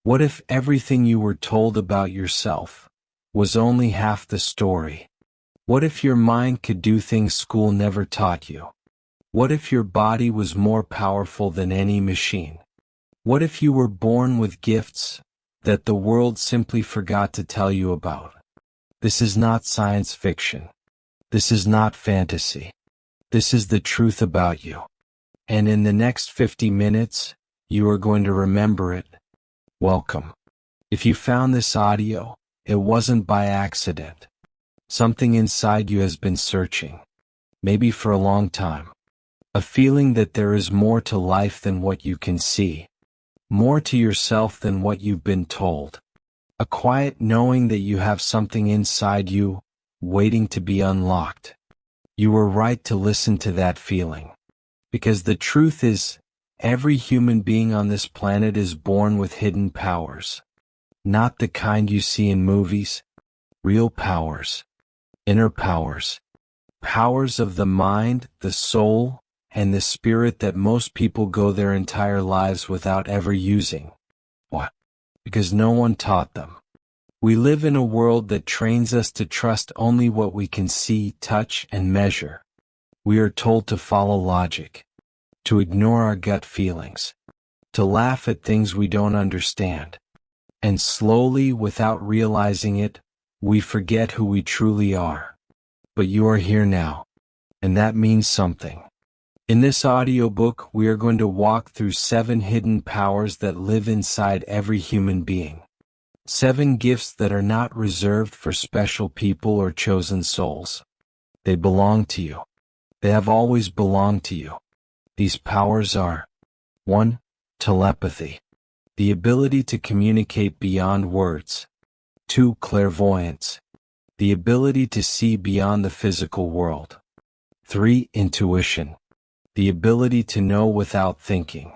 What if everything you were told about yourself was only half the story? What if your mind could do things school never taught you? What if your body was more powerful than any machine? What if you were born with gifts that the world simply forgot to tell you about? This is not science fiction. This is not fantasy. This is the truth about you. And in the next 50 minutes, you are going to remember it. Welcome. If you found this audio, it wasn't by accident. Something inside you has been searching, maybe for a long time. A feeling that there is more to life than what you can see, more to yourself than what you've been told. A quiet knowing that you have something inside you, waiting to be unlocked. You were right to listen to that feeling. Because the truth is, every human being on this planet is born with hidden powers. Not the kind you see in movies. Real powers. Inner powers. Powers of the mind, the soul, and the spirit that most people go their entire lives without ever using. Why? Because no one taught them. We live in a world that trains us to trust only what we can see, touch, and measure. We are told to follow logic, to ignore our gut feelings, to laugh at things we don't understand. And slowly, without realizing it, we forget who we truly are. But you are here now, and that means something. In this audiobook, we are going to walk through 7 hidden powers that live inside every human being. 7 gifts that are not reserved for special people or chosen souls. They belong to you. They have always belonged to you. These powers are 1. Telepathy. The ability to communicate beyond words. 2. Clairvoyance. The ability to see beyond the physical world. 3. Intuition. The ability to know without thinking.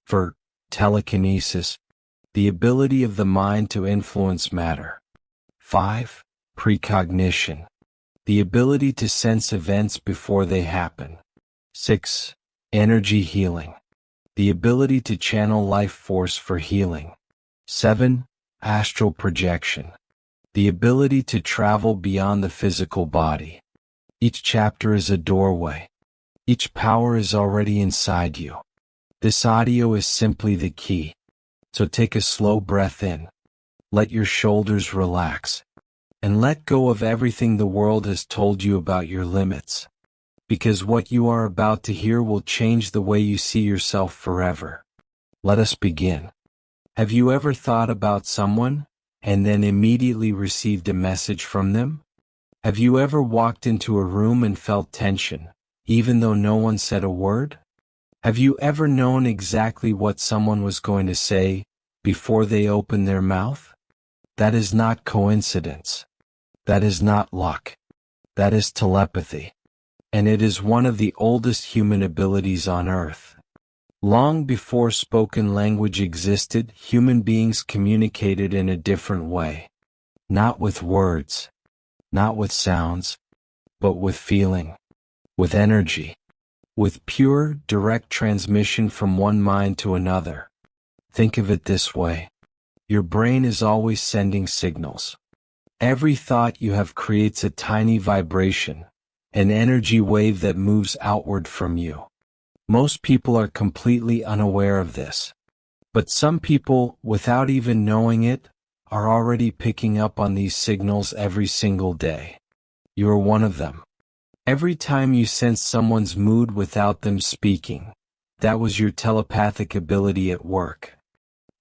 4. Telekinesis. The ability of the mind to influence matter. 5. Precognition. The ability to sense events before they happen. 6. Energy healing. The ability to channel life force for healing. 7. Astral projection. The ability to travel beyond the physical body. Each chapter is a doorway. Each power is already inside you. This audio is simply the key. So take a slow breath in. Let your shoulders relax. And let go of everything the world has told you about your limits. Because what you are about to hear will change the way you see yourself forever. Let us begin. Have you ever thought about someone, and then immediately received a message from them? Have you ever walked into a room and felt tension, even though no one said a word? Have you ever known exactly what someone was going to say before they opened their mouth? That is not coincidence. That is not luck. That is telepathy. And it is one of the oldest human abilities on Earth. Long before spoken language existed, human beings communicated in a different way. Not with words, not with sounds, but with feeling, with energy. With pure, direct transmission from one mind to another. Think of it this way. Your brain is always sending signals. Every thought you have creates a tiny vibration, an energy wave that moves outward from you. Most people are completely unaware of this. But some people, without even knowing it, are already picking up on these signals every single day. You are one of them. Every time you sense someone's mood without them speaking, that was your telepathic ability at work.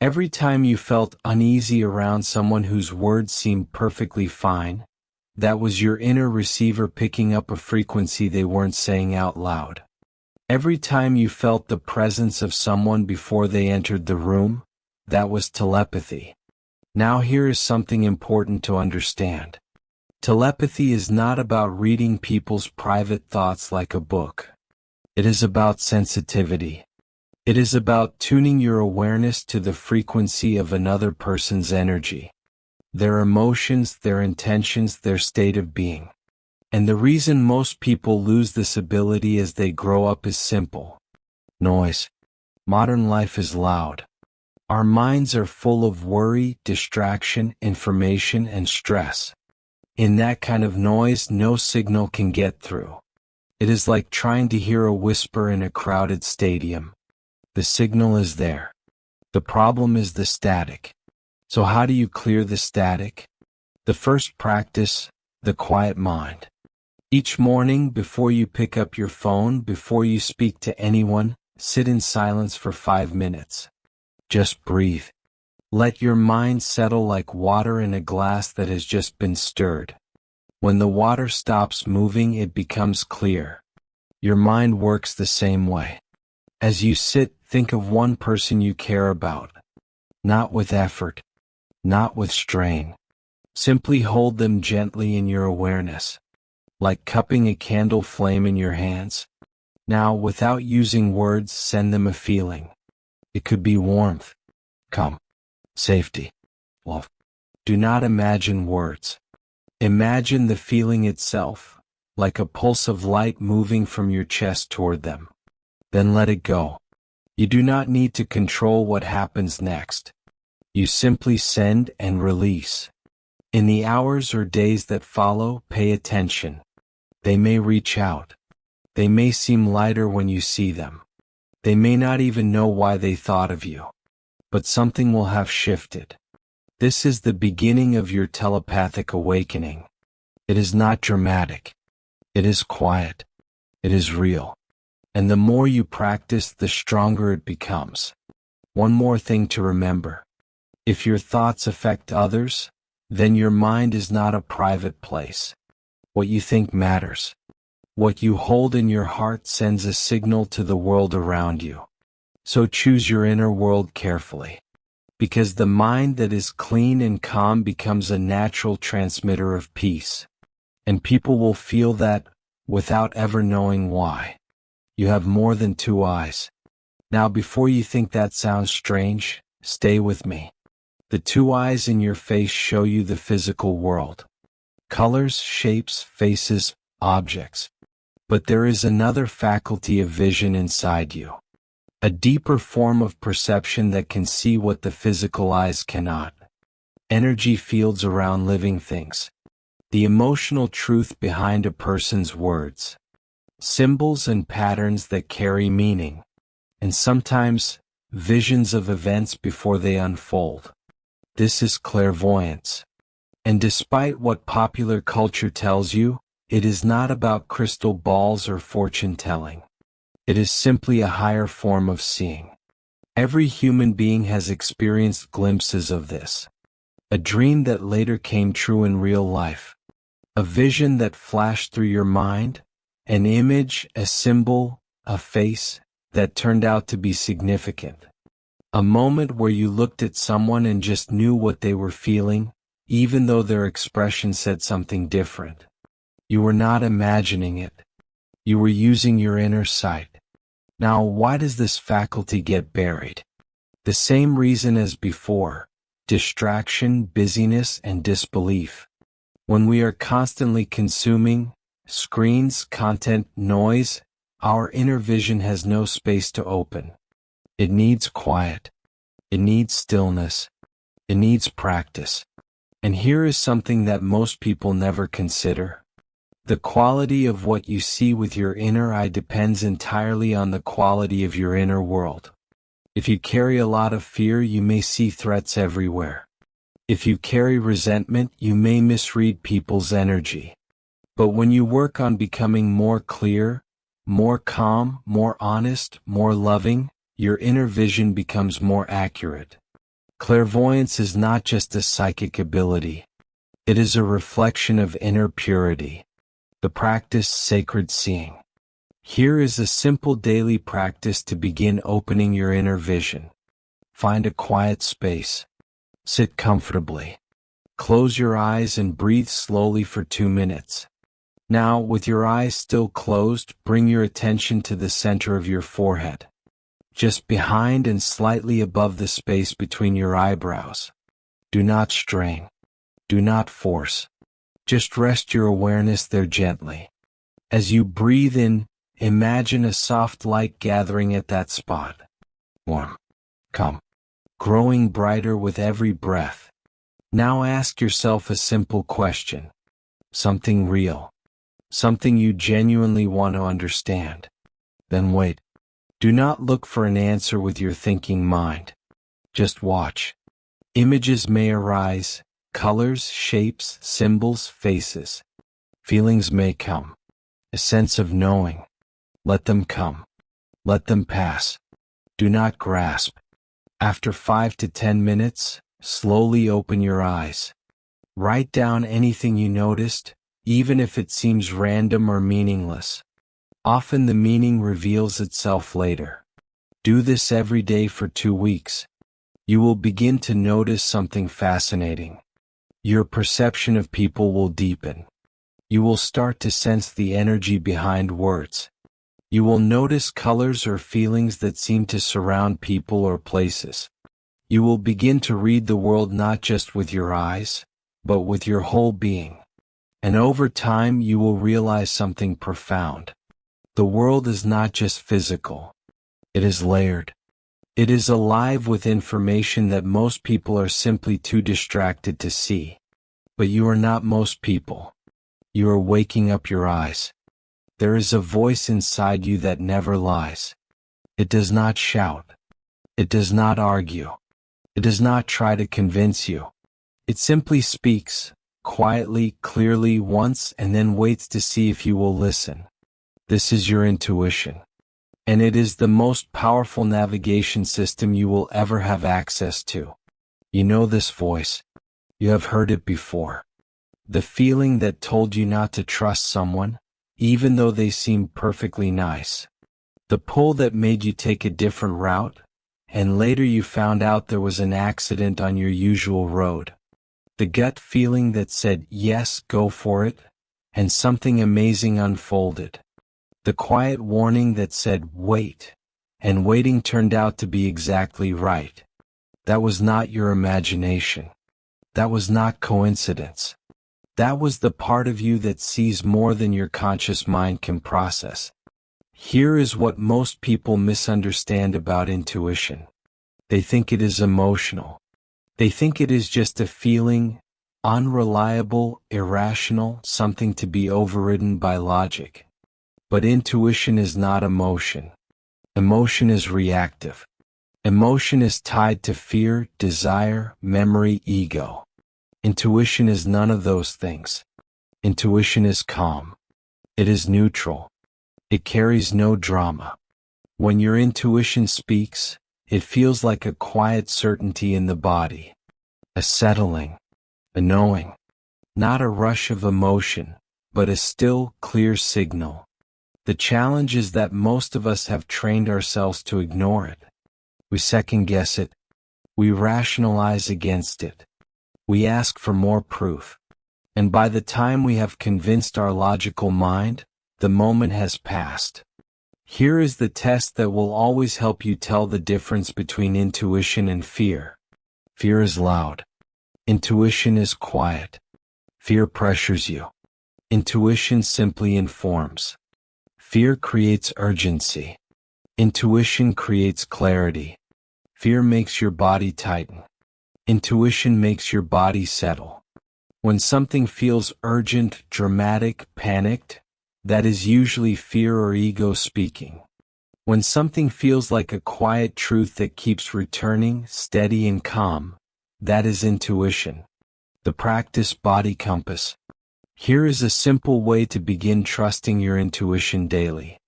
Every time you felt uneasy around someone whose words seemed perfectly fine, that was your inner receiver picking up a frequency they weren't saying out loud. Every time you felt the presence of someone before they entered the room, that was telepathy. Now here is something important to understand. Telepathy is not about reading people's private thoughts like a book. It is about sensitivity. It is about tuning your awareness to the frequency of another person's energy, their emotions, their intentions, their state of being. And the reason most people lose this ability as they grow up is simple. Noise. Modern life is loud. Our minds are full of worry, distraction, information, and stress. In that kind of noise, no signal can get through. It is like trying to hear a whisper in a crowded stadium. The signal is there. The problem is the static. So how do you clear the static? The first practice, the quiet mind. Each morning, before you pick up your phone, before you speak to anyone, sit in silence for 5 minutes. Just breathe. Let your mind settle like water in a glass that has just been stirred. When the water stops moving, it becomes clear. Your mind works the same way. As you sit, think of one person you care about. Not with effort, not with strain. Simply hold them gently in your awareness, like cupping a candle flame in your hands. Now, without using words, send them a feeling. It could be warmth, calm, safety, love. Do not imagine words. Imagine the feeling itself, like a pulse of light moving from your chest toward them. Then let it go. You do not need to control what happens next. You simply send and release. In the hours or days that follow, pay attention. They may reach out. They may seem lighter when you see them. They may not even know why they thought of you. But something will have shifted. This is the beginning of your telepathic awakening. It is not dramatic. It is quiet. It is real. And the more you practice, the stronger it becomes. One more thing to remember. If your thoughts affect others, then your mind is not a private place. What you think matters. What you hold in your heart sends a signal to the world around you. So choose your inner world carefully. Because the mind that is clean and calm becomes a natural transmitter of peace. And people will feel that, without ever knowing why. You have more than 2 eyes. Now, before you think that sounds strange, stay with me. The 2 eyes in your face show you the physical world. Colors, shapes, faces, objects. But there is another faculty of vision inside you. A deeper form of perception that can see what the physical eyes cannot. Energy fields around living things. The emotional truth behind a person's words. Symbols and patterns that carry meaning. And sometimes, visions of events before they unfold. This is clairvoyance. And despite what popular culture tells you, it is not about crystal balls or fortune-telling. It is simply a higher form of seeing. Every human being has experienced glimpses of this. A dream that later came true in real life. A vision that flashed through your mind. An image, a symbol, a face, that turned out to be significant. A moment where you looked at someone and just knew what they were feeling, even though their expression said something different. You were not imagining it. You were using your inner sight. Now, why does this faculty get buried? The same reason as before: distraction, busyness, and disbelief. When we are constantly consuming screens, content, noise, our inner vision has no space to open. It needs quiet. It needs stillness. It needs practice. And here is something that most people never consider. The quality of what you see with your inner eye depends entirely on the quality of your inner world. If you carry a lot of fear, you may see threats everywhere. If you carry resentment, you may misread people's energy. But when you work on becoming more clear, more calm, more honest, more loving, your inner vision becomes more accurate. Clairvoyance is not just a psychic ability. It is a reflection of inner purity. The practice, sacred seeing. Here is a simple daily practice to begin opening your inner vision. Find a quiet space. Sit comfortably. Close your eyes and breathe slowly for 2 minutes. Now, with your eyes still closed, bring your attention to the center of your forehead. Just behind and slightly above the space between your eyebrows. Do not strain. Do not force. Just rest your awareness there gently. As you breathe in, imagine a soft light gathering at that spot. Warm, calm, growing brighter with every breath. Now ask yourself a simple question. Something real. Something you genuinely want to understand. Then wait. Do not look for an answer with your thinking mind. Just watch. Images may arise, colors, shapes, symbols, faces. Feelings may come. A sense of knowing. Let them come. Let them pass. Do not grasp. After 5 to 10 minutes, slowly open your eyes. Write down anything you noticed, even if it seems random or meaningless. Often the meaning reveals itself later. Do this every day for 2 weeks. You will begin to notice something fascinating. Your perception of people will deepen. You will start to sense the energy behind words. You will notice colors or feelings that seem to surround people or places. You will begin to read the world not just with your eyes, but with your whole being. And over time you will realize something profound. The world is not just physical. It is layered. It is alive with information that most people are simply too distracted to see. But you are not most people. You are waking up your eyes. There is a voice inside you that never lies. It does not shout. It does not argue. It does not try to convince you. It simply speaks, quietly, clearly once, and then waits to see if you will listen. This is your intuition. And it is the most powerful navigation system you will ever have access to. You know this voice. You have heard it before. The feeling that told you not to trust someone, even though they seemed perfectly nice. The pull that made you take a different route, and later you found out there was an accident on your usual road. The gut feeling that said, yes, go for it, and something amazing unfolded. The quiet warning that said, wait, and waiting turned out to be exactly right. That was not your imagination. That was not coincidence. That was the part of you that sees more than your conscious mind can process. Here is what most people misunderstand about intuition. They think it is emotional. They think it is just a feeling, unreliable, irrational, something to be overridden by logic. But intuition is not emotion. Emotion is reactive. Emotion is tied to fear, desire, memory, ego. Intuition is none of those things. Intuition is calm. It is neutral. It carries no drama. When your intuition speaks, it feels like a quiet certainty in the body. A settling. A knowing. Not a rush of emotion, but a still, clear signal. The challenge is that most of us have trained ourselves to ignore it. We second-guess it. We rationalize against it. We ask for more proof. And by the time we have convinced our logical mind, the moment has passed. Here is the test that will always help you tell the difference between intuition and fear. Fear is loud. Intuition is quiet. Fear pressures you. Intuition simply informs. Fear creates urgency. Intuition creates clarity. Fear makes your body tighten. Intuition makes your body settle. When something feels urgent, dramatic, panicked, that is usually fear or ego speaking. When something feels like a quiet truth that keeps returning, steady and calm, that is intuition. The practice body compass. Here is a simple way to begin trusting your intuition daily.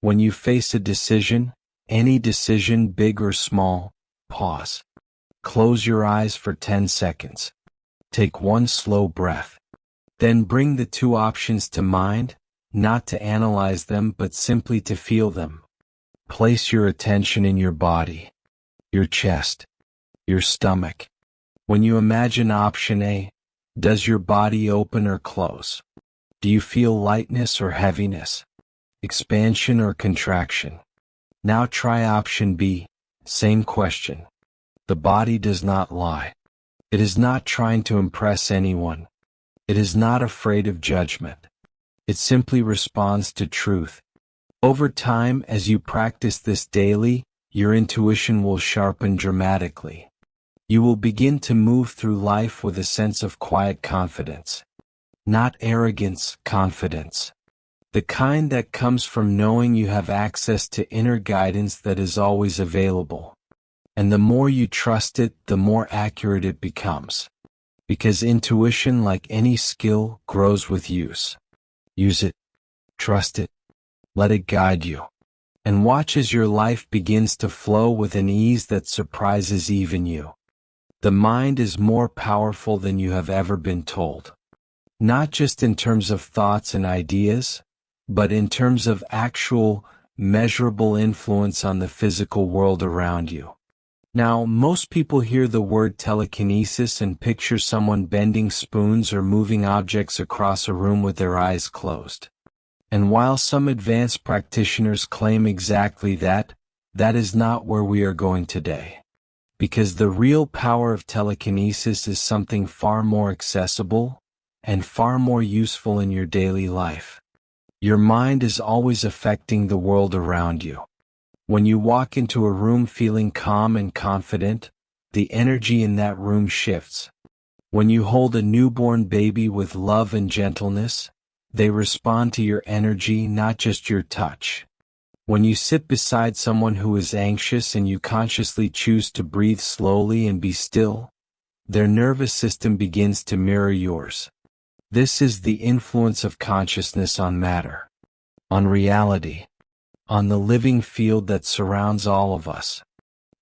When you face a decision, any decision, big or small, pause. Close your eyes for 10 seconds. Take one slow breath. Then bring the 2 options to mind, not to analyze them but simply to feel them. Place your attention in your body, your chest, your stomach. When you imagine option A, does your body open or close? Do you feel lightness or heaviness? Expansion or contraction? Now try option B, same question. The body does not lie. It is not trying to impress anyone. It is not afraid of judgment. It simply responds to truth. Over time, as you practice this daily, your intuition will sharpen dramatically. You will begin to move through life with a sense of quiet confidence. Not arrogance, confidence. The kind that comes from knowing you have access to inner guidance that is always available. And the more you trust it, the more accurate it becomes. Because intuition, like any skill, grows with use. Use it. Trust it. Let it guide you. And watch as your life begins to flow with an ease that surprises even you. The mind is more powerful than you have ever been told. Not just in terms of thoughts and ideas, but in terms of actual, measurable influence on the physical world around you. Now, most people hear the word telekinesis and picture someone bending spoons or moving objects across a room with their eyes closed. And while some advanced practitioners claim exactly that, that is not where we are going today. Because the real power of telekinesis is something far more accessible and far more useful in your daily life. Your mind is always affecting the world around you. When you walk into a room feeling calm and confident, the energy in that room shifts. When you hold a newborn baby with love and gentleness, they respond to your energy, not just your touch. When you sit beside someone who is anxious and you consciously choose to breathe slowly and be still, their nervous system begins to mirror yours. This is the influence of consciousness on matter, on reality, on the living field that surrounds all of us.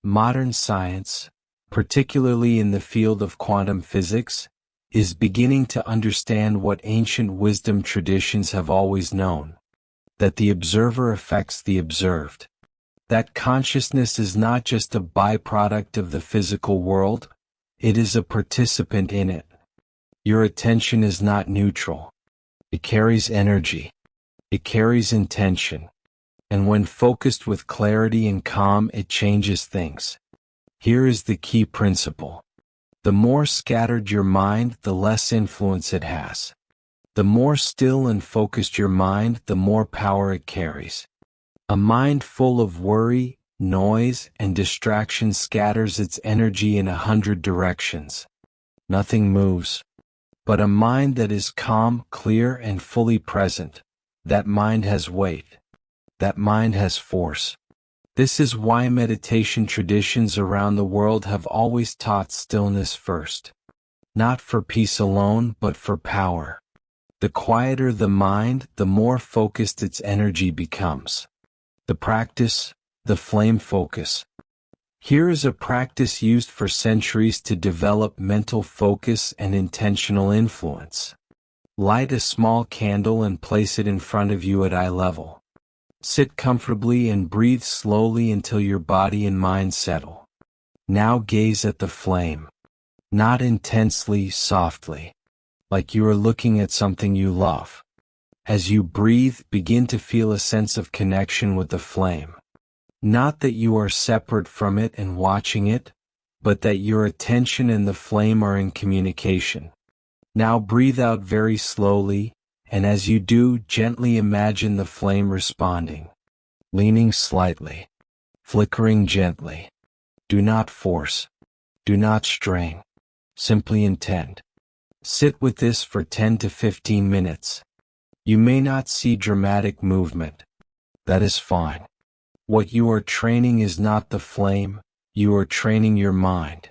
Modern science, particularly in the field of quantum physics, is beginning to understand what ancient wisdom traditions have always known, that the observer affects the observed. That consciousness is not just a byproduct of the physical world, it is a participant in it. Your attention is not neutral. It carries energy. It carries intention. And when focused with clarity and calm, it changes things. Here is the key principle. The more scattered your mind, the less influence it has. The more still and focused your mind, the more power it carries. A mind full of worry, noise, and distraction scatters its energy in 100 directions. Nothing moves. But a mind that is calm, clear, and fully present, that mind has weight. That mind has force. This is why meditation traditions around the world have always taught stillness first. Not for peace alone, but for power. The quieter the mind, the more focused its energy becomes. The practice, the flame focus. Here is a practice used for centuries to develop mental focus and intentional influence. Light a small candle and place it in front of you at eye level. Sit comfortably and breathe slowly until your body and mind settle. Now gaze at the flame. Not intensely, softly. Like you are looking at something you love. As you breathe, begin to feel a sense of connection with the flame. Not that you are separate from it and watching it, but that your attention and the flame are in communication. Now breathe out very slowly, and as you do, gently imagine the flame responding. Leaning slightly. Flickering gently. Do not force. Do not strain. Simply intend. Sit with this for 10 to 15 minutes. You may not see dramatic movement. That is fine. What you are training is not the flame, you are training your mind.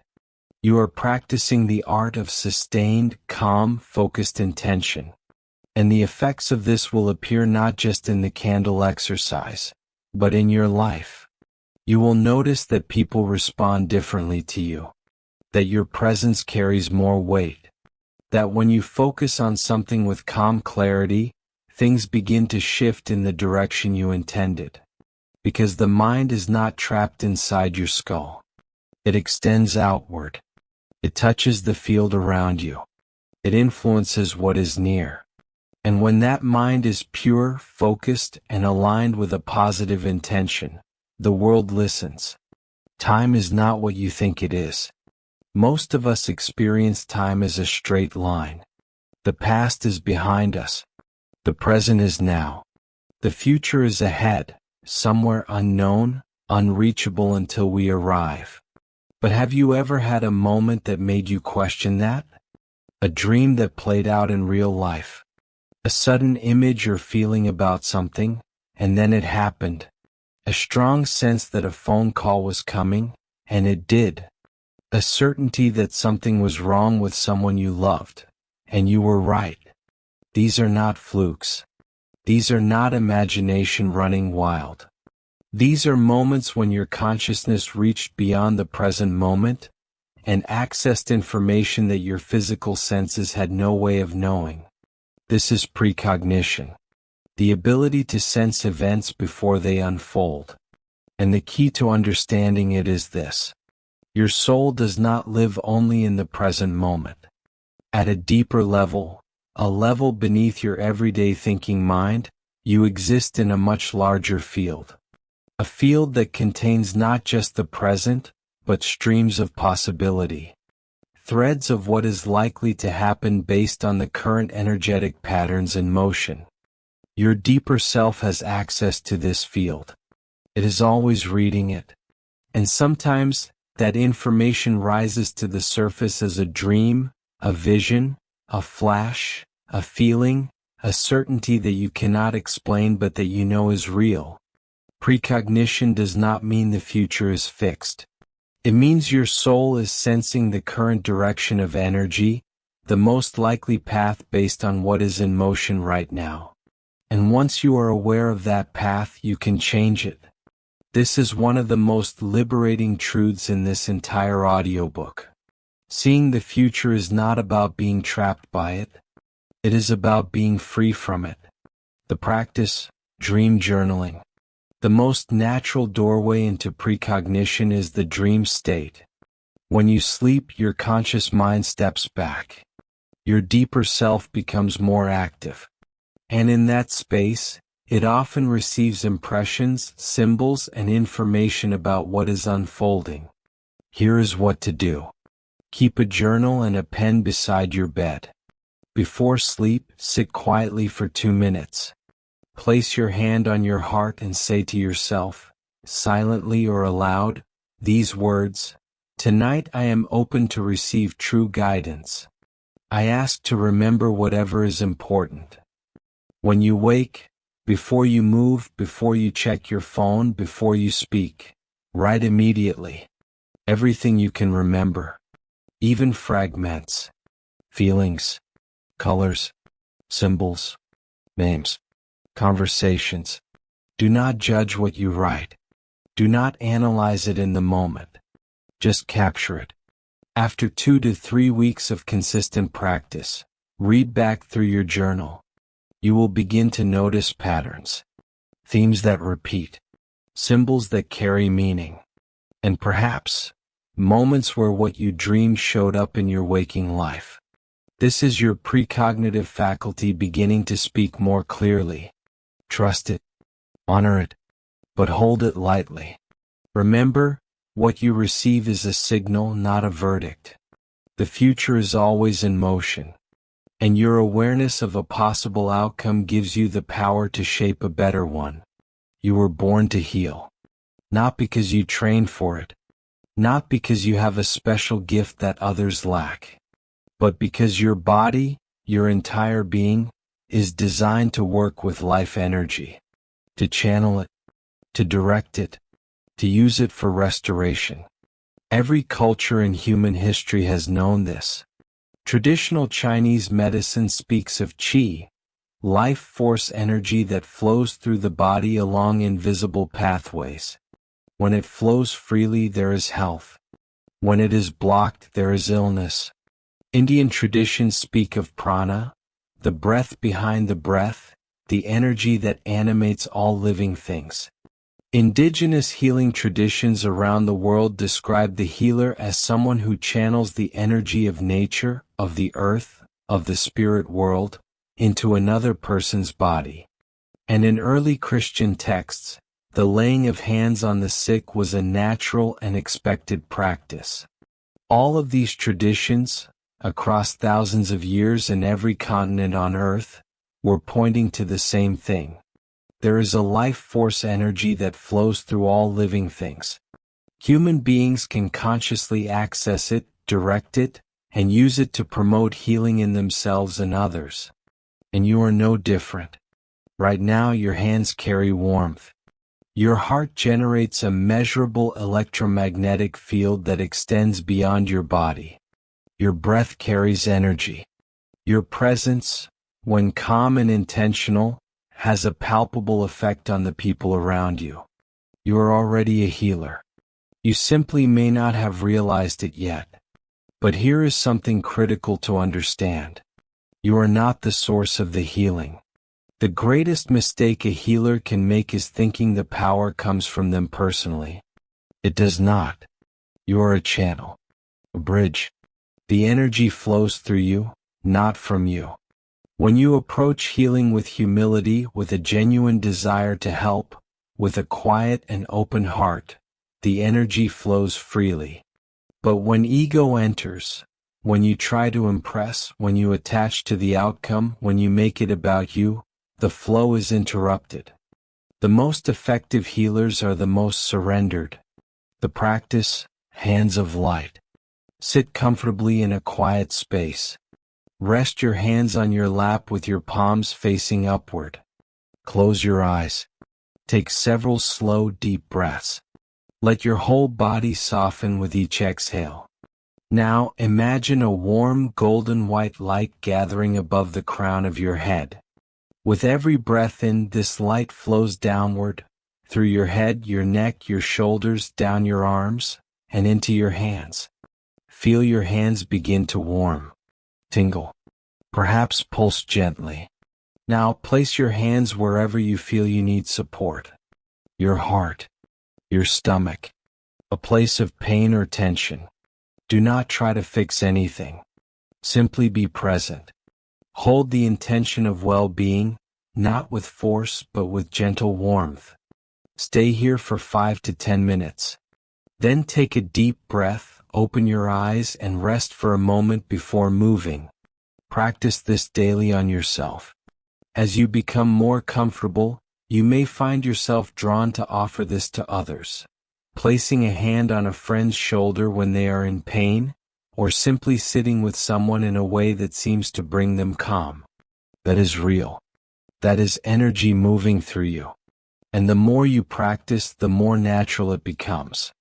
You are practicing the art of sustained, calm, focused intention. And the effects of this will appear not just in the candle exercise, but in your life. You will notice that people respond differently to you. That your presence carries more weight. That when you focus on something with calm clarity, things begin to shift in the direction you intended. Because the mind is not trapped inside your skull. It extends outward. It touches the field around you. It influences what is near. And when that mind is pure, focused, and aligned with a positive intention, the world listens. Time is not what you think it is. Most of us experience time as a straight line. The past is behind us. The present is now. The future is ahead. Somewhere unknown, unreachable until we arrive. But have you ever had a moment that made you question that? A dream that played out in real life? A sudden image or feeling about something, and then it happened. A strong sense that a phone call was coming, and it did. A certainty that something was wrong with someone you loved, and you were right. These are not flukes. These are not imagination running wild. These are moments when your consciousness reached beyond the present moment and accessed information that your physical senses had no way of knowing. This is precognition, the ability to sense events before they unfold. And the key to understanding it is this: your soul does not live only in the present moment. At a deeper level, a level beneath your everyday thinking mind, you exist in a much larger field. A field that contains not just the present, but streams of possibility. Threads of what is likely to happen based on the current energetic patterns in motion. Your deeper self has access to this field. It is always reading it. And sometimes, that information rises to the surface as a dream, a vision, a flash, a feeling, a certainty that you cannot explain but that you know is real. Precognition does not mean the future is fixed. It means your soul is sensing the current direction of energy, the most likely path based on what is in motion right now. And once you are aware of that path, you can change it. This is one of the most liberating truths in this entire audiobook. Seeing the future is not about being trapped by it. It is about being free from it. The practice, dream journaling. The most natural doorway into precognition is the dream state. When you sleep, your conscious mind steps back. Your deeper self becomes more active. And in that space, it often receives impressions, symbols, and information about what is unfolding. Here is what to do. Keep a journal and a pen beside your bed. Before sleep, sit quietly for 2 minutes. Place your hand on your heart and say to yourself, silently or aloud, these words: "Tonight I am open to receive true guidance. I ask to remember whatever is important." When you wake, before you move, before you check your phone, before you speak, write immediately. Everything you can remember. Even fragments. Feelings. Colors. Symbols. Names. Conversations. Do not judge what you write. Do not analyze it in the moment. Just capture it. After 2 to 3 weeks of consistent practice, read back through your journal. You will begin to notice patterns, themes that repeat, symbols that carry meaning, and perhaps moments where what you dreamed showed up in your waking life. This is your precognitive faculty beginning to speak more clearly. Trust it, honor it, but hold it lightly. Remember, what you receive is a signal, not a verdict. The future is always in motion, and your awareness of a possible outcome gives you the power to shape a better one. You were born to heal, not because you trained for it, not because you have a special gift that others lack, but because your body, your entire being, is designed to work with life energy, to channel it, to direct it, to use it for restoration. Every culture in human history has known this. Traditional Chinese medicine speaks of qi, life force energy that flows through the body along invisible pathways. When it flows freely, there is health. When it is blocked, there is illness. Indian traditions speak of prana, the breath behind the breath, the energy that animates all living things. Indigenous healing traditions around the world describe the healer as someone who channels the energy of nature, of the earth, of the spirit world, into another person's body. And in early Christian texts, the laying of hands on the sick was a natural and expected practice. All of these traditions, across thousands of years in every continent on Earth, were pointing to the same thing. There is a life force energy that flows through all living things. Human beings can consciously access it, direct it, and use it to promote healing in themselves and others. And you are no different. Right now your hands carry warmth. Your heart generates a measurable electromagnetic field that extends beyond your body. Your breath carries energy. Your presence, when calm and intentional, has a palpable effect on the people around you. You are already a healer. You simply may not have realized it yet. But here is something critical to understand. You are not the source of the healing. The greatest mistake a healer can make is thinking the power comes from them personally. It does not. You are a channel, a bridge. The energy flows through you, not from you. When you approach healing with humility, with a genuine desire to help, with a quiet and open heart, the energy flows freely. But when ego enters, when you try to impress, when you attach to the outcome, when you make it about you, the flow is interrupted. The most effective healers are the most surrendered. The practice, hands of light. Sit comfortably in a quiet space. Rest your hands on your lap with your palms facing upward. Close your eyes. Take several slow, deep breaths. Let your whole body soften with each exhale. Now imagine a warm golden white light gathering above the crown of your head. With every breath in, this light flows downward, through your head, your neck, your shoulders, down your arms, and into your hands. Feel your hands begin to warm, tingle, perhaps pulse gently. Now place your hands wherever you feel you need support. Your heart, your stomach, a place of pain or tension. Do not try to fix anything. Simply be present. Hold the intention of well-being, not with force but with gentle warmth. Stay here for 5 to 10 minutes. Then take a deep breath, open your eyes and rest for a moment before moving. Practice this daily on yourself. As you become more comfortable, you may find yourself drawn to offer this to others. Placing a hand on a friend's shoulder when they are in pain, or simply sitting with someone in a way that seems to bring them calm. That is real. That is energy moving through you. And the more you practice, the more natural it becomes.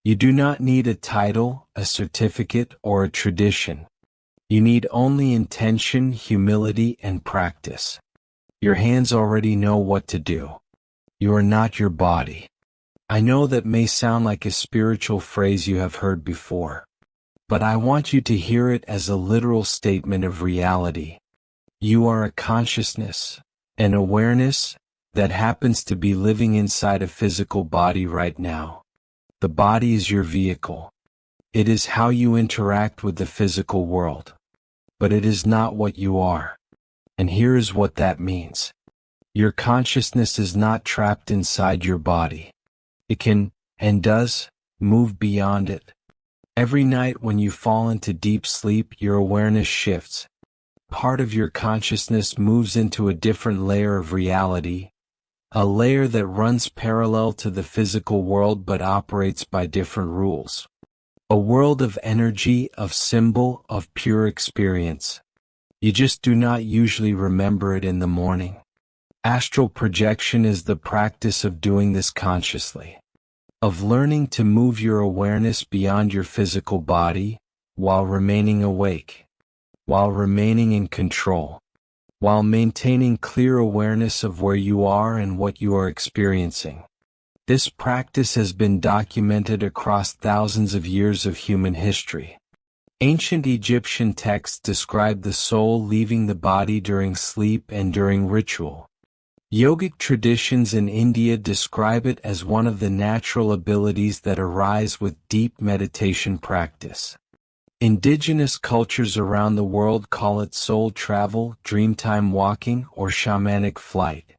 You do not need a title, a certificate, or a tradition. You need only intention, humility, and practice. Your hands already know what to do. You are not your body. I know that may sound like a spiritual phrase you have heard before. But I want you to hear it as a literal statement of reality. You are a consciousness, an awareness, that happens to be living inside a physical body right now. The body is your vehicle. It is how you interact with the physical world. But it is not what you are. And here is what that means. Your consciousness is not trapped inside your body. It can, and does, move beyond it. Every night when you fall into deep sleep, your awareness shifts. Part of your consciousness moves into a different layer of reality, a layer that runs parallel to the physical world but operates by different rules. A world of energy, of symbol, of pure experience. You just do not usually remember it in the morning. Astral projection is the practice of doing this consciously. Of learning to move your awareness beyond your physical body, while remaining awake, while remaining in control, while maintaining clear awareness of where you are and what you are experiencing. This practice has been documented across thousands of years of human history. Ancient Egyptian texts describe the soul leaving the body during sleep and during ritual. Yogic traditions in India describe it as one of the natural abilities that arise with deep meditation practice. Indigenous cultures around the world call it soul travel, dreamtime walking, or shamanic flight.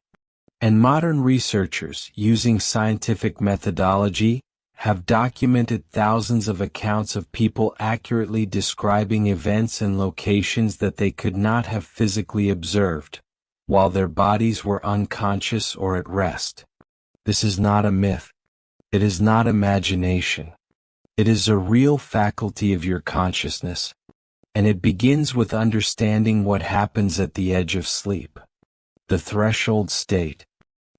And modern researchers, using scientific methodology, have documented thousands of accounts of people accurately describing events and locations that they could not have physically observed, while their bodies were unconscious or at rest. This is not a myth. It is not imagination. It is a real faculty of your consciousness, and it begins with understanding what happens at the edge of sleep. The threshold state.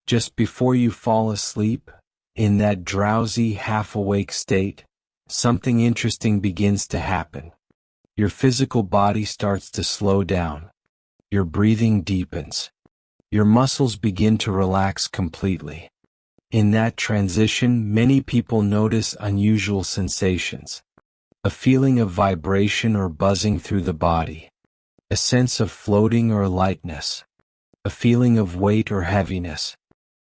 Just before you fall asleep, in that drowsy, half-awake state, something interesting begins to happen. Your physical body starts to slow down. Your breathing deepens. Your muscles begin to relax completely. In that transition, many people notice unusual sensations. A feeling of vibration or buzzing through the body. A sense of floating or lightness. A feeling of weight or heaviness.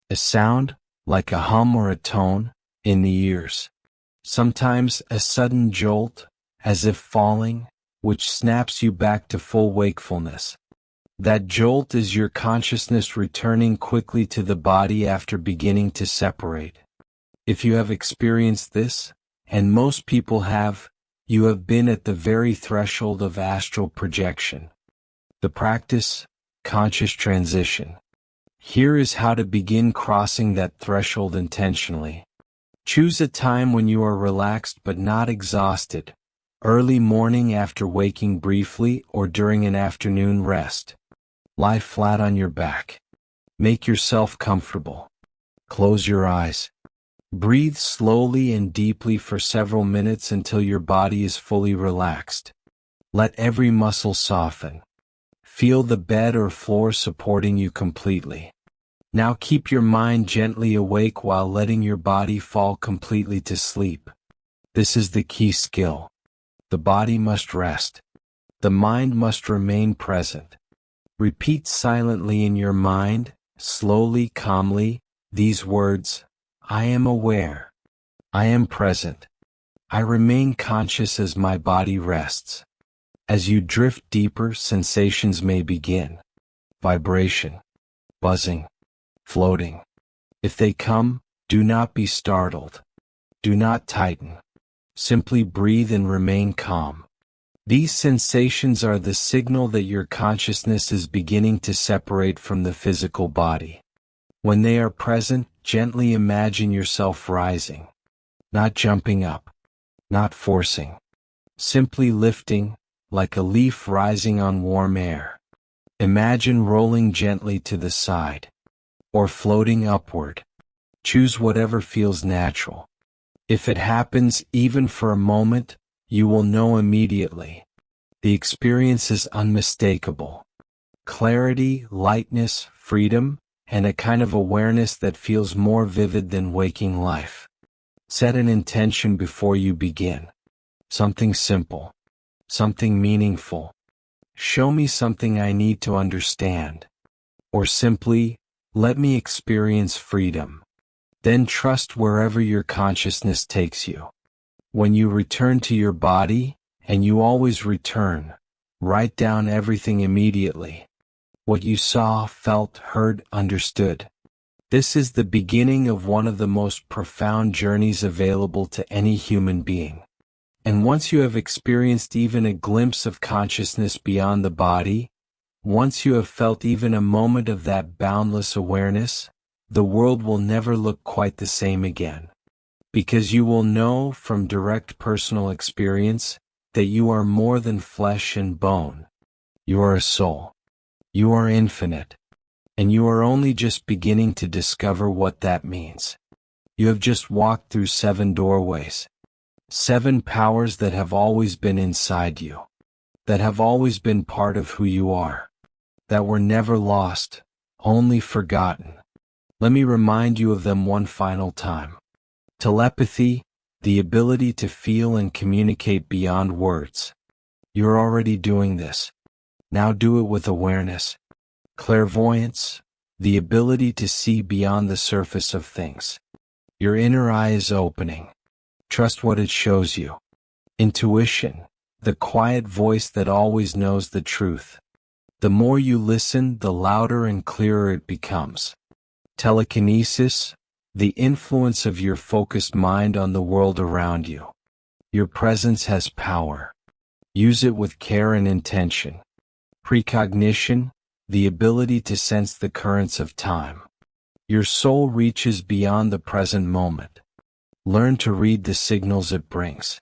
A sound, like a hum or a tone, in the ears. Sometimes a sudden jolt, as if falling, which snaps you back to full wakefulness. That jolt is your consciousness returning quickly to the body after beginning to separate. If you have experienced this, and most people have, you have been at the very threshold of astral projection. The practice, conscious transition. Here is how to begin crossing that threshold intentionally. Choose a time when you are relaxed but not exhausted. Early morning after waking briefly or during an afternoon rest. Lie flat on your back. Make yourself comfortable. Close your eyes. Breathe slowly and deeply for several minutes until your body is fully relaxed. Let every muscle soften. Feel the bed or floor supporting you completely. Now keep your mind gently awake while letting your body fall completely to sleep. This is the key skill. The body must rest. The mind must remain present. Repeat silently in your mind, slowly, calmly, these words: I am aware. I am present. I remain conscious as my body rests. As you drift deeper, sensations may begin. Vibration, buzzing, floating. If they come, do not be startled. Do not tighten. Simply breathe and remain calm. These sensations are the signal that your consciousness is beginning to separate from the physical body. When they are present, gently imagine yourself rising. Not jumping up. Not forcing. Simply lifting, like a leaf rising on warm air. Imagine rolling gently to the side. Or floating upward. Choose whatever feels natural. If it happens even for a moment, you will know immediately. The experience is unmistakable. Clarity, lightness, freedom, and a kind of awareness that feels more vivid than waking life. Set an intention before you begin. Something simple. Something meaningful. Show me something I need to understand. Or simply, let me experience freedom. Then trust wherever your consciousness takes you. When you return to your body, and you always return, write down everything immediately. What you saw, felt, heard, understood. This is the beginning of one of the most profound journeys available to any human being. And once you have experienced even a glimpse of consciousness beyond the body, once you have felt even a moment of that boundless awareness, the world will never look quite the same again. Because you will know from direct personal experience that you are more than flesh and bone. You are a soul. You are infinite. And you are only just beginning to discover what that means. You have just walked through 7 doorways. 7 powers that have always been inside you. That have always been part of who you are. That were never lost, only forgotten. Let me remind you of them one final time. Telepathy, the ability to feel and communicate beyond words. You're already doing this. Now do it with awareness. Clairvoyance, the ability to see beyond the surface of things. Your inner eye is opening. Trust what it shows you. Intuition, the quiet voice that always knows the truth. The more you listen, the louder and clearer it becomes. Telekinesis, the influence of your focused mind on the world around you. Your presence has power. Use it with care and intention. Precognition, the ability to sense the currents of time. Your soul reaches beyond the present moment. Learn to read the signals it brings.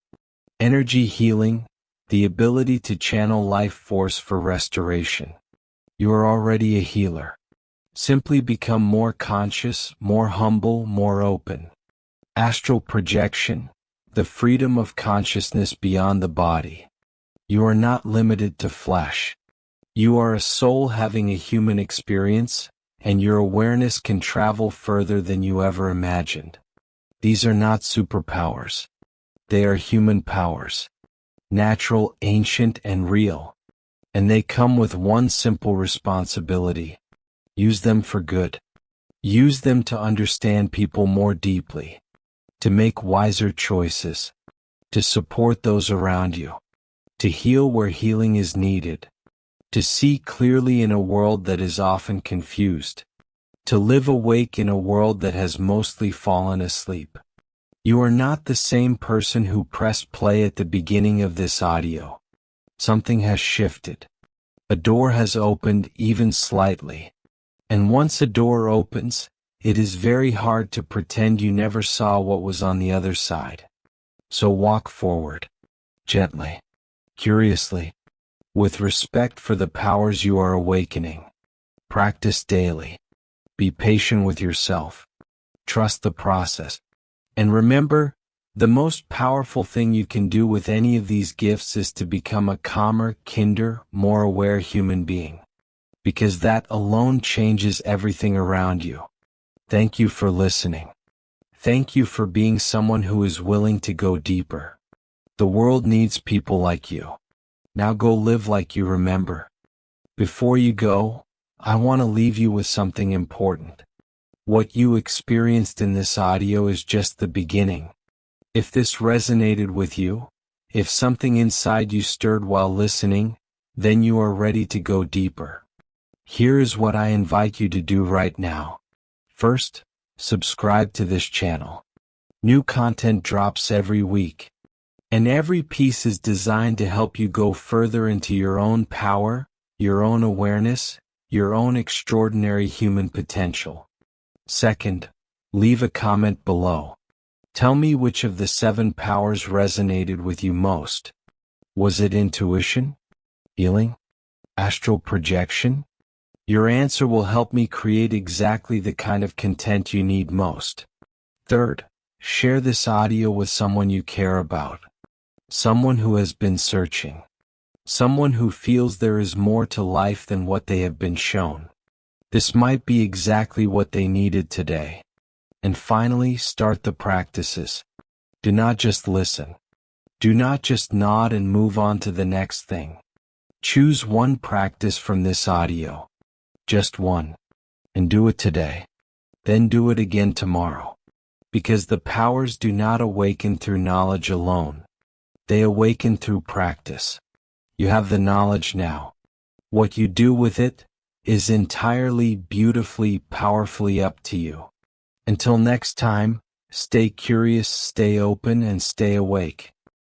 Energy healing, the ability to channel life force for restoration. You are already a healer. Simply become more conscious, more humble, more open. Astral projection, the freedom of consciousness beyond the body. You are not limited to flesh. You are a soul having a human experience, and your awareness can travel further than you ever imagined. These are not superpowers. They are human powers. Natural, ancient, and real. And they come with one simple responsibility. Use them for good. Use them to understand people more deeply. To make wiser choices. To support those around you. To heal where healing is needed. To see clearly in a world that is often confused. To live awake in a world that has mostly fallen asleep. You are not the same person who pressed play at the beginning of this audio. Something has shifted. A door has opened even slightly. And once a door opens, it is very hard to pretend you never saw what was on the other side. So walk forward. Gently. Curiously. With respect for the powers you are awakening. Practice daily. Be patient with yourself. Trust the process. And remember, the most powerful thing you can do with any of these gifts is to become a calmer, kinder, more aware human being. Because that alone changes everything around you. Thank you for listening. Thank you for being someone who is willing to go deeper. The world needs people like you. Now go live like you remember. Before you go, I want to leave you with something important. What you experienced in this audio is just the beginning. If this resonated with you, if something inside you stirred while listening, then you are ready to go deeper. Here is what I invite you to do right now. First, subscribe to this channel. New content drops every week. And every piece is designed to help you go further into your own power, your own awareness, your own extraordinary human potential. Second, leave a comment below. Tell me which of the 7 powers resonated with you most. Was it intuition? Healing? Astral projection? Your answer will help me create exactly the kind of content you need most. Third, share this audio with someone you care about. Someone who has been searching. Someone who feels there is more to life than what they have been shown. This might be exactly what they needed today. And finally, start the practices. Do not just listen. Do not just nod and move on to the next thing. Choose one practice from this audio. Just one. And do it today. Then do it again tomorrow. Because the powers do not awaken through knowledge alone. They awaken through practice. You have the knowledge now. What you do with it is entirely, beautifully, powerfully up to you. Until next time, stay curious, stay open, and stay awake.